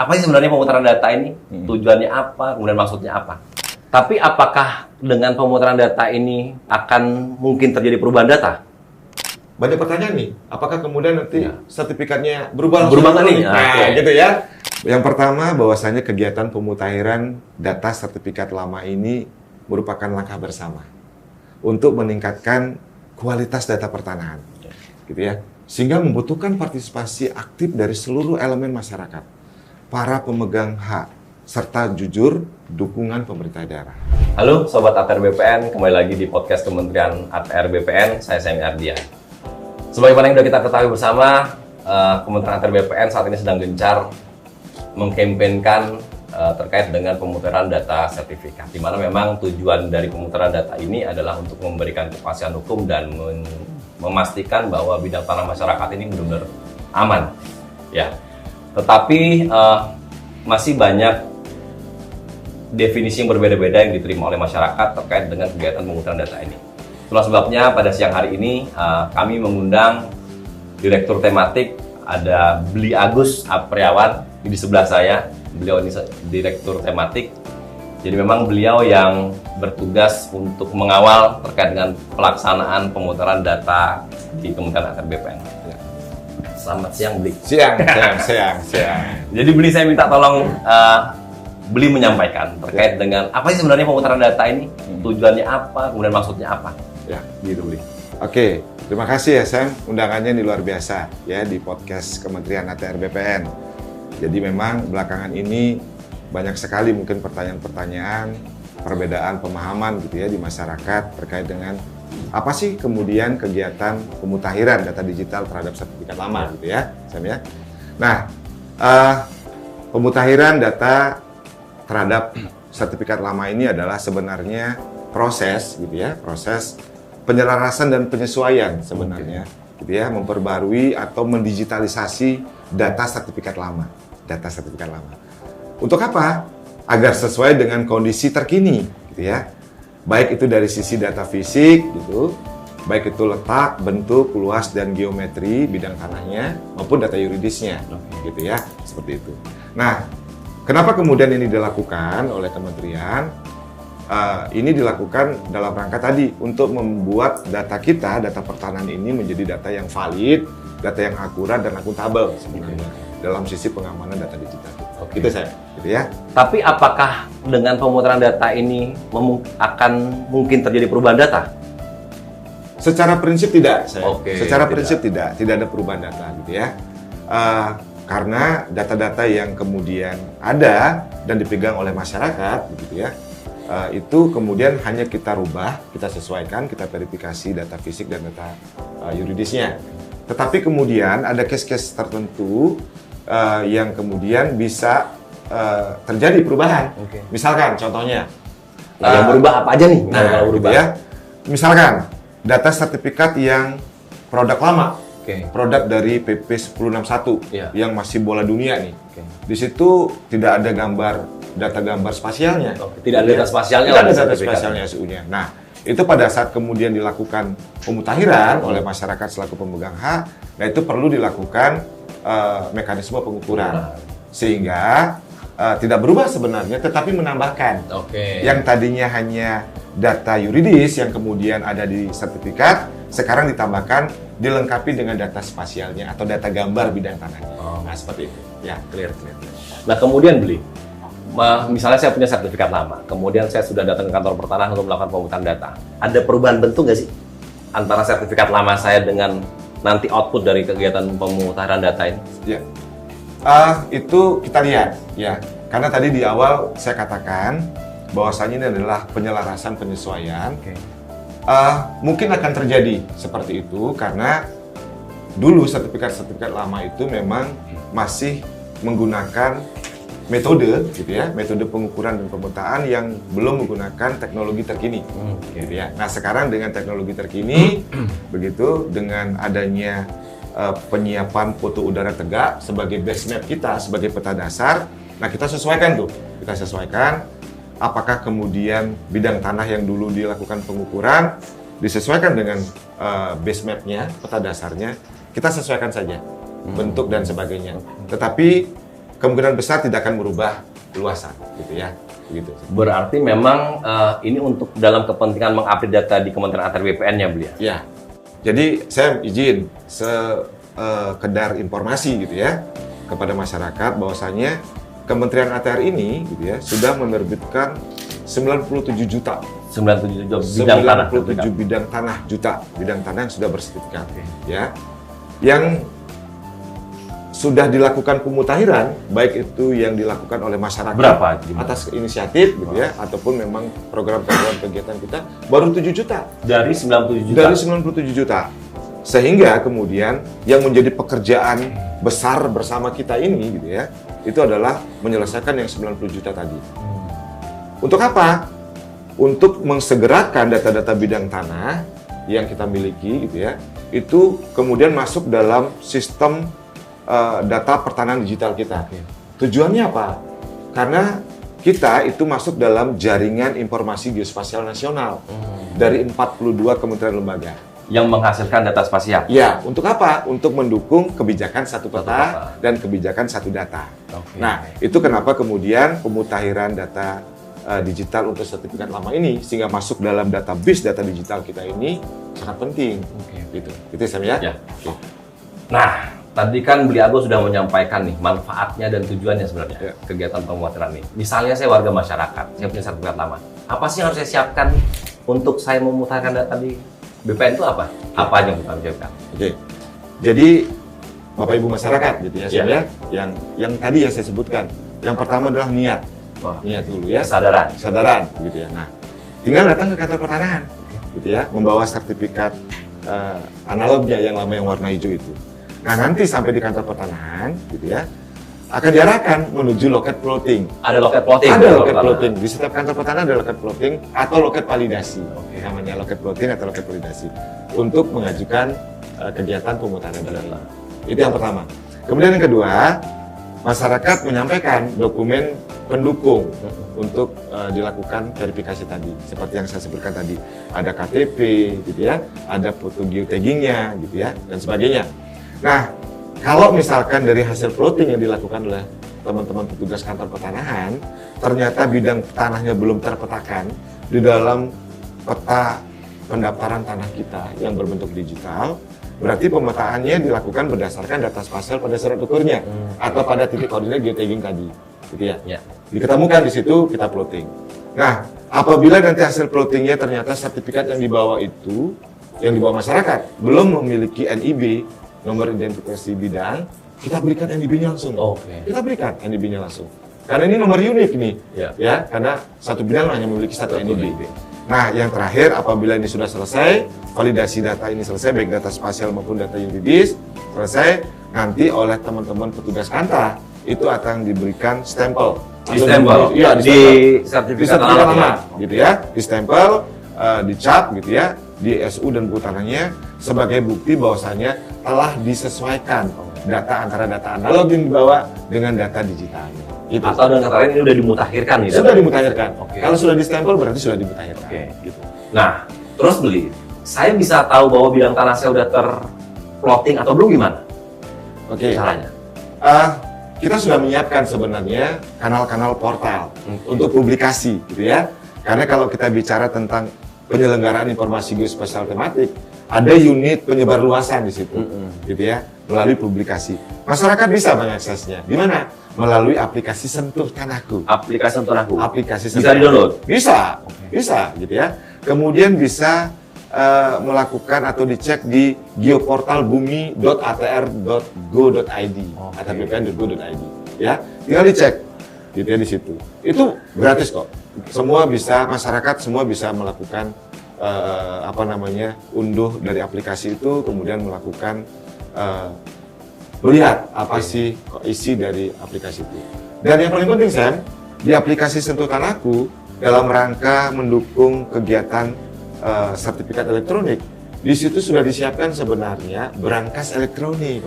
apa sih sebenarnya pemutaran data ini? Tujuannya apa? Kemudian maksudnya apa? Tapi apakah dengan pemutaran data ini akan mungkin terjadi perubahan data? Banyak pertanyaan nih, apakah kemudian nanti sertifikatnya berubah Berubah nih? Nah, gitu ya. Yang pertama, bahwasanya kegiatan pemutakhiran data sertifikat lama ini merupakan langkah bersama untuk meningkatkan kualitas data pertanahan, gitu ya. Sehingga membutuhkan partisipasi aktif dari seluruh elemen masyarakat, para pemegang hak, serta jujur dukungan pemerintah daerah. Halo Sobat ATR BPN, kembali lagi di podcast Kementerian ATR BPN, saya Semi Ardian. Sebagaimana yang sudah kita ketahui bersama, Kementerian ATR BPN saat ini sedang gencar mengkampanyekan terkait dengan pemutaran data sertifikat, di mana memang tujuan dari pemutaran data ini adalah untuk memberikan kepastian hukum dan memastikan bahwa bidang tanah masyarakat ini benar-benar aman. Ya, tetapi masih banyak definisi yang berbeda-beda yang diterima oleh masyarakat terkait dengan kegiatan pemutaran data ini. Itulah sebabnya pada siang hari ini kami mengundang Direktur Tematik, ada Bli Agus Apriawan di sebelah saya. Beliau ini Direktur Tematik. Jadi memang beliau yang bertugas untuk mengawal terkait dengan pelaksanaan pemutaran data di Kementerian ATR BPN. Selamat siang, Bli. Siang. Jadi Bli, saya minta tolong Bli menyampaikan terkait dengan apa sih sebenarnya pemutaran data ini, tujuannya apa, kemudian maksudnya apa. Ya, gitu Bli. Oke, terima kasih ya Sam, undangannya ini luar biasa ya di podcast Kementerian ATR BPN. Jadi memang belakangan ini banyak sekali mungkin pertanyaan-pertanyaan, perbedaan pemahaman gitu ya di masyarakat terkait dengan apa sih kemudian kegiatan pemutakhiran data digital terhadap sertifikat lama gitu ya, Sam ya. Nah, pemutakhiran data terhadap sertifikat lama ini adalah sebenarnya proses gitu ya, proses penyelarasan dan penyesuaian sebenarnya gitu ya, memperbarui atau mendigitalisasi data sertifikat lama. Untuk apa? Agar sesuai dengan kondisi terkini gitu ya. Baik itu dari sisi data fisik gitu, baik itu letak, bentuk, luas dan geometri bidang tanahnya maupun data yuridisnya gitu ya, seperti itu. Nah, kenapa kemudian ini dilakukan oleh kementerian? Ini dilakukan dalam rangka tadi untuk membuat data kita, data pertanahan ini menjadi data yang valid, data yang akurat dan akuntabel sebenarnya dalam sisi pengamanan data digital. Gitu saya, gitu ya. Tapi apakah dengan pemutaran data ini akan mungkin terjadi perubahan data? Secara prinsip tidak, saya. Secara tidak. prinsip tidak ada perubahan data, gitu ya. Karena data-data yang kemudian ada dan dipegang oleh masyarakat, gitu ya. Itu kemudian hanya kita rubah, kita sesuaikan, kita verifikasi data fisik dan data yuridisnya. Tetapi kemudian ada case-case tertentu yang kemudian bisa terjadi perubahan. Misalkan contohnya, yang berubah apa aja nih? Nah, berubah ya. Misalkan data sertifikat yang produk lama, produk dari PP 1061 yang masih bola dunia nih. Di situ tidak ada data gambar spasialnya. Tidak ada data spasialnya. Tidak ada data spasialnya SU-nya. Nah, itu pada saat kemudian dilakukan pemutakhiran oleh masyarakat selaku pemegang hak, nah itu perlu dilakukan mekanisme pengukuran sehingga tidak berubah sebenarnya, tetapi menambahkan yang tadinya hanya data yuridis yang kemudian ada di sertifikat, sekarang ditambahkan dilengkapi dengan data spasialnya atau data gambar bidang tanahnya. Nah, seperti itu. Ya, clear. Nah, kemudian Bli, misalnya saya punya sertifikat lama, kemudian saya sudah datang ke kantor pertanahan untuk melakukan pemutaran data. Ada perubahan bentuk nggak sih antara sertifikat lama saya dengan nanti output dari kegiatan pemutaran data ini? Ya, itu kita lihat ya, karena tadi di awal saya katakan bahwasanya ini adalah penyelarasan penyesuaian. Mungkin akan terjadi seperti itu karena dulu sertifikat lama itu memang masih menggunakan metode gitu ya, metode pengukuran dan pemetaan yang belum menggunakan teknologi terkini gitu ya. Nah, sekarang dengan teknologi terkini begitu, dengan adanya penyiapan foto udara tegak sebagai base map kita, sebagai peta dasar, nah kita sesuaikan apakah kemudian bidang tanah yang dulu dilakukan pengukuran disesuaikan dengan base map-nya, peta dasarnya, kita sesuaikan saja bentuk dan sebagainya. Tetapi kemungkinan besar tidak akan merubah luasan, gitu ya. Begitu. Berarti memang ini untuk dalam kepentingan mengupdate data di Kementerian ATR BPN ya, Bu ya? Ya. Jadi saya izin sekedar informasi gitu ya kepada masyarakat bahwasanya Kementerian ATR ini gitu ya sudah menerbitkan 97 juta 97 bidang tanah. 97 bidang tanah yang sudah bersertifikat ya. Yang sudah dilakukan pemutakhiran, baik itu yang dilakukan oleh masyarakat Berapa? atas inisiatif gitu ya, ataupun memang program-program kegiatan kita baru 7 juta. Dari 97 juta? Dari 97 juta. Sehingga kemudian yang menjadi pekerjaan besar bersama kita ini gitu ya, itu adalah menyelesaikan yang 90 juta tadi. Untuk apa? Untuk mensegerakan data-data bidang tanah yang kita miliki gitu ya, itu kemudian masuk dalam sistem data pertanahan digital kita. Tujuannya apa? Karena kita itu masuk dalam jaringan informasi geospasial nasional dari 42 kementerian lembaga. Yang menghasilkan data spasial? Ya, untuk apa? Untuk mendukung kebijakan satu peta dan kebijakan satu data. Nah, itu kenapa kemudian pemutakhiran data digital untuk sertifikat lama ini sehingga masuk dalam database data digital kita ini sangat penting. Gitu Sam ya? Ya. Nah, tadi kan beliau sudah menyampaikan nih manfaatnya dan tujuannya sebenarnya kegiatan pemutakhiran ini. Misalnya saya warga masyarakat, saya punya sertifikat lama. Apa sih yang harus saya siapkan untuk saya memutahirkan data di BPN itu apa? Apa aja yang kita siapkan? Jadi Bapak Ibu masyarakat gitu ya, Sam ya. Yang tadi yang saya sebutkan. Yang pertama adalah niat. Niat dulu ya. Kesadaran gitu ya. Nah, tinggal datang ke kantor pertanahan gitu ya, membawa sertifikat analognya yang lama yang warna hijau itu. Nah, nanti sampai di kantor pertanahan gitu ya, akan diarahkan menuju loket plotting. Ada loket plotting? Ada loket plotting. Di setiap kantor pertanahan ada loket plotting atau loket validasi. Namanya loket plotting atau loket validasi. Untuk mengajukan kegiatan pemutakhiran data. Itu yang pertama. Kemudian yang kedua, masyarakat menyampaikan dokumen pendukung untuk dilakukan verifikasi tadi. Seperti yang saya sebutkan tadi. Ada KTP gitu ya, ada foto geotaggingnya gitu ya, dan sebagainya. Nah, kalau misalkan dari hasil plotting yang dilakukan oleh teman-teman petugas kantor pertanahan, ternyata bidang tanahnya belum terpetakan di dalam peta pendaftaran tanah kita yang berbentuk digital, berarti pemetaannya dilakukan berdasarkan data spasial pada surat ukurnya atau pada titik koordinat geotagging tadi, gitu ya. Diketemukan di situ, kita plotting. Nah, apabila nanti hasil plottingnya ternyata sertifikat yang dibawa itu, yang dibawa masyarakat, belum memiliki NIB, nomor identifikasi bidang, kita berikan NIB-nya langsung. Kita berikan NIB-nya langsung. Karena ini nomor unik nih, ya, karena satu bidang hanya memiliki satu NIB. Nah, yang terakhir, apabila ini sudah selesai, validasi data ini selesai, baik data spasial maupun data yuridis, selesai, nanti oleh teman-teman petugas kantor, itu akan diberikan stempel. Iya, di sertifikat lama, gitu ya, di stempel, dicap, gitu ya, di SU dan buku tanahnya sebagai bukti bahwasanya telah disesuaikan data antara data analog yang dibawa dengan data digitalnya. Gitu. Atau dengan kata lain ini sudah dimutakhirkan nih? Sudah dimutakhirkan. Kalau sudah di stempel berarti sudah dimutakhirkan. Gitu. Nah, terus saya bisa tahu bahwa bidang tanah saya sudah terplotting atau belum gimana? Caranya? Kita sudah menyiapkan sebenarnya kanal-kanal portal untuk publikasi, gitu ya. Karena kalau kita bicara tentang penyelenggaraan informasi geospasial tematik, ada unit penyebar luasan di situ, gitu ya, melalui publikasi. Masyarakat bisa mengaksesnya. Di mana? Melalui aplikasi Sentuh Tanahku. Aplikasi Sentuh Tanahku. Bisa di-download? Bisa, gitu ya. Kemudian bisa melakukan atau dicek di geoportalbumi.atr.go.id, atrbpn.go.id, ya. Tinggal dicek, gitu ya di situ. Itu gratis kok. Semua bisa, masyarakat semua bisa melakukan unduh dari aplikasi itu, kemudian melakukan melihat apa sih isi dari aplikasi itu. Dan yang paling penting, Sam, di aplikasi Sentuh Tanahku dalam rangka mendukung kegiatan sertifikat elektronik, di situ sudah disiapkan sebenarnya berangkas elektronik.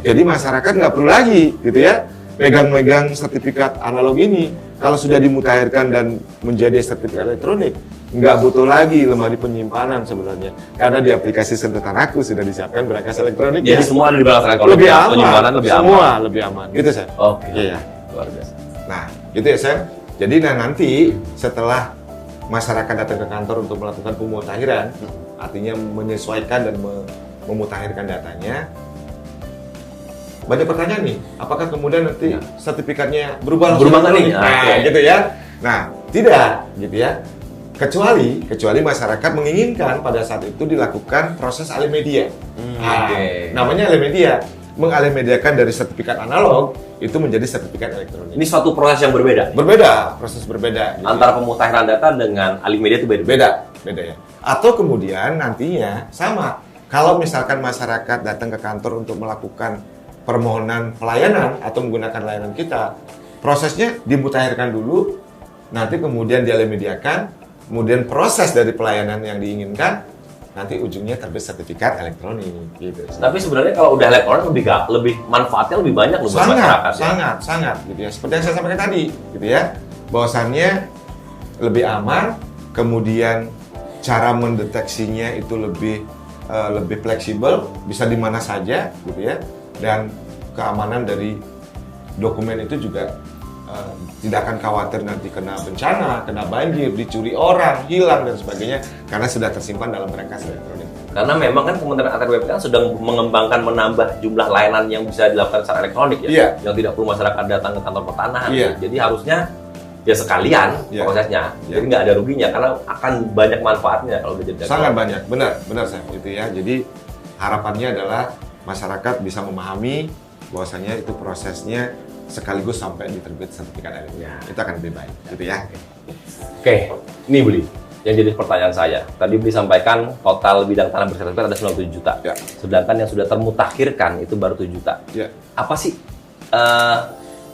Jadi masyarakat nggak perlu lagi, gitu ya, pegang-megang sertifikat analog ini. Kalau sudah dimutakhirkan dan menjadi sertifikat elektronik, nggak butuh lagi lemari penyimpanan sebenarnya. Karena di aplikasi Sentuh Tanahku sudah disiapkan berangkas elektronik. Jadi semua ada di belakang. Lebih aman. Semua lebih aman. Gitu, Sam. Oke. Iya. Luar biasa. Nah, gitu ya Sam. Jadi nanti setelah masyarakat datang ke kantor untuk melakukan pemutakhiran, artinya menyesuaikan dan memutakhirkan datanya, banyak pertanyaan nih, apakah kemudian nanti sertifikatnya berubah Berubah nih? Nah, gitu ya. Nah, tidak, gitu ya. Kecuali masyarakat menginginkan pada saat itu dilakukan proses alih media. Namanya alih media, mengalih mediakan dari sertifikat analog itu menjadi sertifikat elektronik. Ini suatu proses yang berbeda. Proses berbeda. Gitu Antara pemutakhiran data dengan alih media itu beda. Beda ya. Atau kemudian nantinya sama, kalau misalkan masyarakat datang ke kantor untuk melakukan permohonan pelayanan atau menggunakan layanan kita, prosesnya dimutakhirkan dulu, nanti kemudian dialih mediakan, kemudian proses dari pelayanan yang diinginkan, nanti ujungnya terbit sertifikat elektronik gitu. Tapi sebenarnya kalau udah elektronik lebih manfaatnya lebih banyak loh buat masyarakat. Sangat gitu ya. Seperti yang saya sampaikan tadi, gitu ya. Bahwasannya lebih aman, kemudian cara mendeteksinya itu lebih fleksibel, bisa di mana saja gitu ya. Dan keamanan dari dokumen itu juga tidak akan khawatir nanti kena bencana, kena banjir, dicuri orang, hilang dan sebagainya karena sudah tersimpan dalam berkas elektronik. Karena memang kan Kementerian ATR BPN sedang mengembangkan menambah jumlah layanan yang bisa dilakukan secara elektronik ya, Iya. yang tidak perlu masyarakat datang ke kantor pertanahan. Iya. Jadi harusnya ya sekalian prosesnya, jadi nggak ada ruginya karena akan banyak manfaatnya kalau udah jadi. Sangat banyak, benar saya gitu ya. Jadi harapannya adalah masyarakat bisa memahami bahwasanya itu prosesnya sekaligus sampai diterbit sertifikat elektronik. Itu akan lebih baik, gitu ya. Oke, ini Beli. Yang jadi pertanyaan saya, tadi Beli sampaikan total bidang tanah bersertifikat ada 97 juta. Ya. Sedangkan yang sudah termutakhirkan itu baru 7 juta. Ya. Apa sih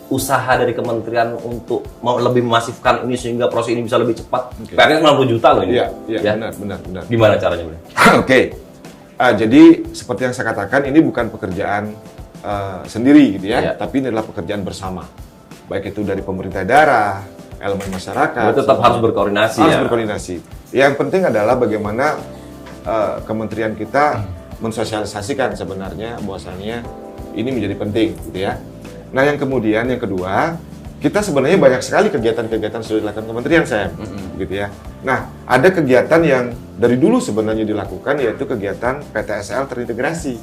usaha dari kementerian untuk mau lebih memasifkan ini sehingga proses ini bisa lebih cepat? PR-nya 90 juta loh ini. Iya, benar. Gimana caranya, Beli? Oke. Jadi seperti yang saya katakan, ini bukan pekerjaan sendiri gitu ya, tapi ini adalah pekerjaan bersama. Baik itu dari pemerintah daerah, elemen masyarakat. Tapi tetap harus berkoordinasi harus ya. berkoordinasi. Yang penting adalah bagaimana kementerian kita mensosialisasikan sebenarnya bahwasannya ini menjadi penting gitu ya. Nah, yang kedua, kita sebenarnya banyak sekali kegiatan-kegiatan sudah dilakukan kementerian gitu ya. Nah, ada kegiatan yang dari dulu sebenarnya dilakukan yaitu kegiatan PTSL terintegrasi.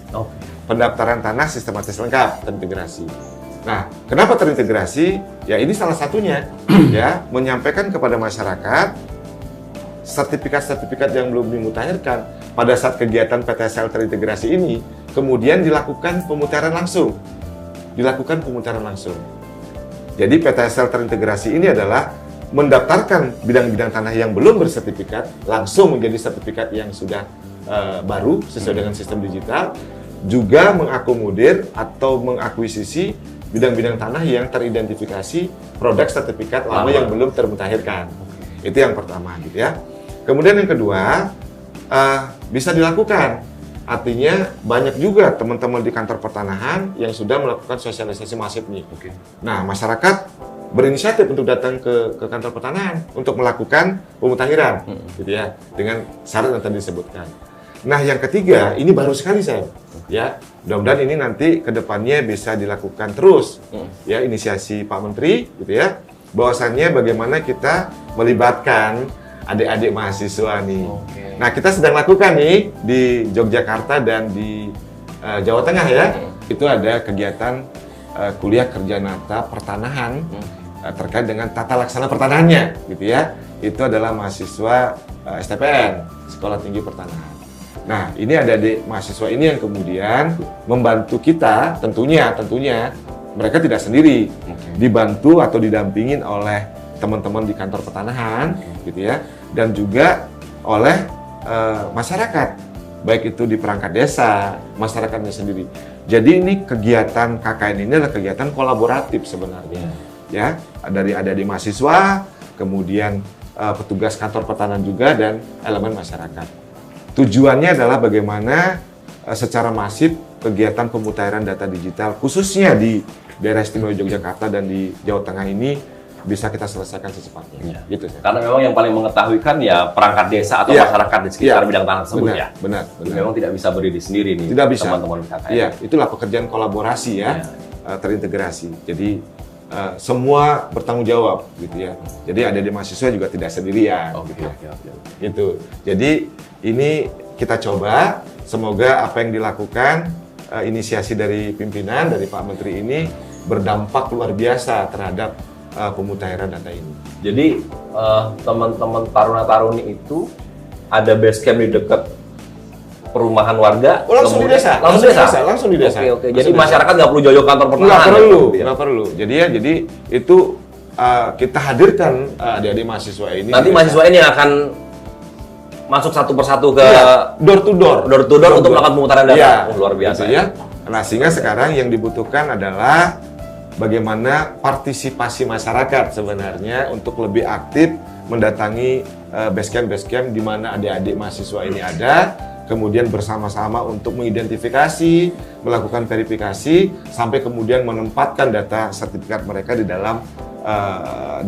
Pendaftaran tanah sistematis lengkap terintegrasi. Nah, kenapa terintegrasi? Ya ini salah satunya ya, menyampaikan kepada masyarakat sertifikat-sertifikat yang belum dimutakhirkan pada saat kegiatan PTSL terintegrasi ini kemudian dilakukan pemutahiran langsung. Jadi PTSL terintegrasi ini adalah mendaftarkan bidang-bidang tanah yang belum bersertifikat langsung menjadi sertifikat yang sudah baru sesuai dengan sistem digital, juga mengakomodir atau mengakuisisi bidang-bidang tanah yang teridentifikasi produk sertifikat lama yang belum termutakhirkan. Itu yang pertama gitu ya. Kemudian yang kedua, bisa dilakukan. Artinya banyak juga teman-teman di kantor pertanahan yang sudah melakukan sosialisasi masif nih. Nah, masyarakat berinisiatif untuk datang ke kantor pertanahan untuk melakukan pemutakhiran gitu ya, dengan syarat yang tadi disebutkan. Nah, yang ketiga, ini baru sekali saya. Ya, mudah-mudahan ini nanti ke depannya bisa dilakukan terus. Ya, inisiasi Pak Menteri gitu ya. Bahwasannya bagaimana kita melibatkan adik-adik mahasiswa nih. Nah, kita sedang lakukan nih di Yogyakarta dan di Jawa Tengah ya. Itu ada kegiatan kuliah kerja nyata pertanahan terkait dengan tata laksana pertanahannya gitu ya. Itu adalah mahasiswa STPN, Sekolah Tinggi Pertanahan. Nah, ini ada adik mahasiswa ini yang kemudian membantu kita, tentunya mereka tidak sendiri, dibantu atau didampingin oleh teman-teman di kantor pertanahan, gitu ya, dan juga oleh masyarakat, baik itu di perangkat desa, masyarakatnya sendiri. Jadi ini kegiatan KKN ini adalah kegiatan kolaboratif sebenarnya, ya, dari adik-adik mahasiswa, kemudian petugas kantor pertanahan juga dan elemen masyarakat. Tujuannya adalah bagaimana secara masif kegiatan pemutakhiran data digital khususnya di daerah istimewa Yogyakarta dan di Jawa Tengah ini bisa kita selesaikan secepatnya. Gitu. Karena memang yang paling mengetahui kan ya perangkat desa atau masyarakat di sekitar bidang tanah tersebut ya. Benar. Memang tidak bisa berdiri sendiri nih. Tidak bisa. Teman-teman KKN. Iya, itulah pekerjaan kolaborasi ya, terintegrasi. Jadi semua bertanggung jawab gitu ya. Jadi adik-adik mahasiswa juga tidak sendirian gitu ya. Gitu. Jadi ini kita coba, semoga apa yang dilakukan inisiasi dari pimpinan dari Pak Menteri ini berdampak luar biasa terhadap pemutahiran data ini. Jadi teman-teman taruna-taruni itu ada base camp di dekat perumahan warga, Langsung di desa. Oke. Jadi masyarakat nggak perlu jojo kantor pertanahan. Nggak perlu. Jadi itu kita hadirkan adik-adik mahasiswa ini. Nanti mahasiswa ini akan masuk satu persatu ke door to door untuk melakukan pemutaran data. Ya, luar biasa gitu ya. Nah, sehingga sekarang yang dibutuhkan adalah bagaimana partisipasi masyarakat sebenarnya untuk lebih aktif mendatangi base camp di mana adik-adik mahasiswa ini ada. Kemudian bersama-sama untuk mengidentifikasi, melakukan verifikasi, sampai kemudian menempatkan data sertifikat mereka di dalam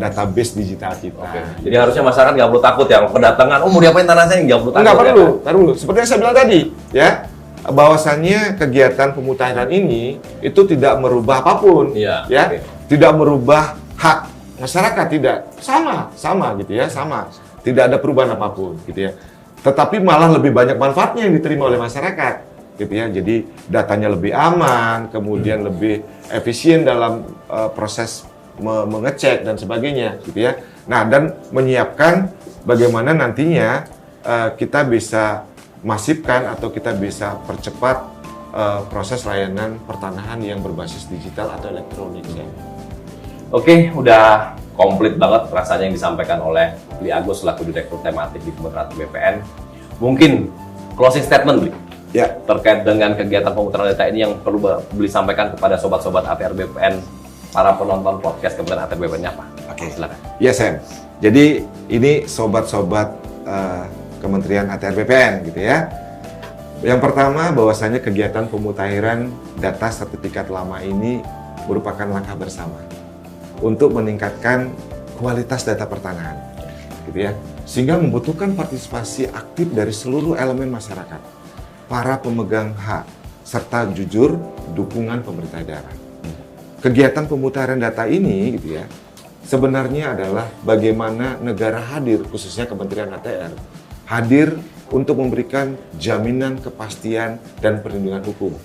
database digital kita. Oke. Jadi harusnya masyarakat nggak perlu takut ya, kedatangan, mau diapain tanah saya, nggak perlu takut. Nggak perlu. Seperti yang saya bilang tadi, ya, bahwasannya kegiatan pemutahiran ini itu tidak merubah apapun, ya, tidak merubah hak masyarakat, tidak, sama gitu ya, sama, tidak ada perubahan apapun, gitu ya. Tetapi malah lebih banyak manfaatnya yang diterima oleh masyarakat, gitu ya. Jadi datanya lebih aman, kemudian lebih efisien dalam proses mengecek dan sebagainya, gitu ya. Nah, dan menyiapkan bagaimana nantinya kita bisa masifkan atau kita bisa percepat proses layanan pertanahan yang berbasis digital atau elektronik. Ya. Oke, udah komplit banget rasanya yang disampaikan oleh Bli Agus selaku Direktur Tematik di Kementerian BPN. Mungkin closing statement, Bli, ya, terkait dengan kegiatan pemutaran data ini yang perlu Bli sampaikan kepada sobat-sobat ATR BPN, para penonton podcast Kementerian ATR BPN-nya apa? Oke, silakan. Ya, Sam. Jadi ini sobat-sobat Kementerian ATR BPN gitu ya. Yang pertama, bahwasanya kegiatan pemutahiran data sertifikat lama ini merupakan langkah bersama untuk meningkatkan kualitas data pertanahan, gitu ya, sehingga membutuhkan partisipasi aktif dari seluruh elemen masyarakat, para pemegang hak, serta jujur dukungan pemerintah daerah. Kegiatan pemutahiran data ini, gitu ya, sebenarnya adalah bagaimana negara hadir, khususnya Kementerian ATR, hadir untuk memberikan jaminan kepastian dan perlindungan hukum.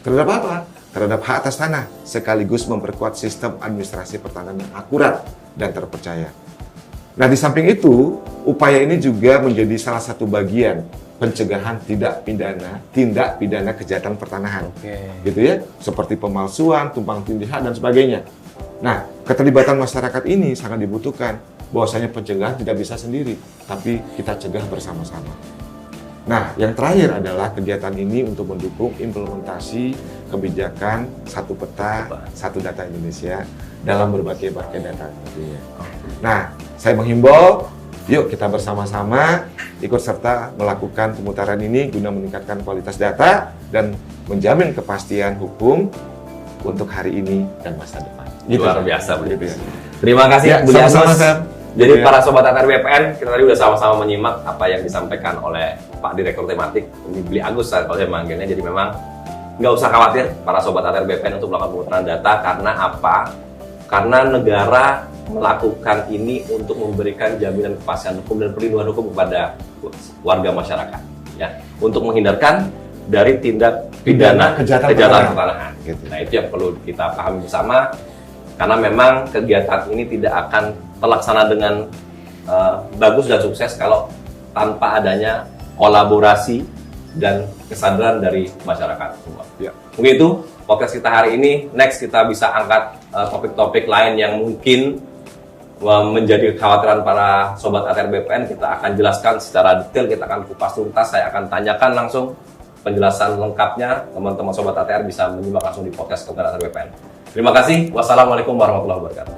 Terhadap apa? Terhadap hak atas tanah, sekaligus memperkuat sistem administrasi pertanahan yang akurat dan terpercaya. Nah, di samping itu, upaya ini juga menjadi salah satu bagian pencegahan tindak pidana kejahatan pertanahan. Gitu ya, seperti pemalsuan, tumpang tindih hak, dan sebagainya. Nah, keterlibatan masyarakat ini sangat dibutuhkan, bahwasanya pencegahan tidak bisa sendiri, tapi kita cegah bersama-sama. Nah, yang terakhir adalah kegiatan ini untuk mendukung implementasi kebijakan satu peta, satu data Indonesia dalam berbagai data tentunya. Nah, saya menghimbau, yuk kita bersama-sama ikut serta melakukan pemutaran ini guna meningkatkan kualitas data dan menjamin kepastian hukum untuk hari ini dan masa depan. Luar biasa, gitu ya. Terima kasih, Bu Agus. Jadi ya, para sobat ATR BPN, kita tadi udah sama-sama menyimak apa yang disampaikan oleh Pak Direktur Tematik, ini Bli Agus kalau saya manggilnya. Jadi memang nggak usah khawatir para sobat ATR BPN untuk melakukan pemutaran data. Karena apa? Karena negara melakukan ini untuk memberikan jaminan kepastian hukum dan perlindungan hukum kepada warga masyarakat, ya, untuk menghindarkan dari tindak pidana kejahatan pertanahan. Gitu. Nah, itu yang perlu kita pahami bersama. Karena memang kegiatan ini tidak akan terlaksana dengan bagus dan sukses kalau tanpa adanya kolaborasi dan kesadaran dari masyarakat semua. Ya. Mungkin itu podcast kita hari ini. Next kita bisa angkat topik-topik lain yang mungkin menjadi kekhawatiran para sobat ATR BPN. Kita akan jelaskan secara detail, kita akan kupas tuntas. Saya akan tanyakan langsung penjelasan lengkapnya. Teman-teman sobat ATR bisa menyimak langsung di podcast Kementerian ATR BPN. Terima kasih. Wassalamualaikum warahmatullahi wabarakatuh.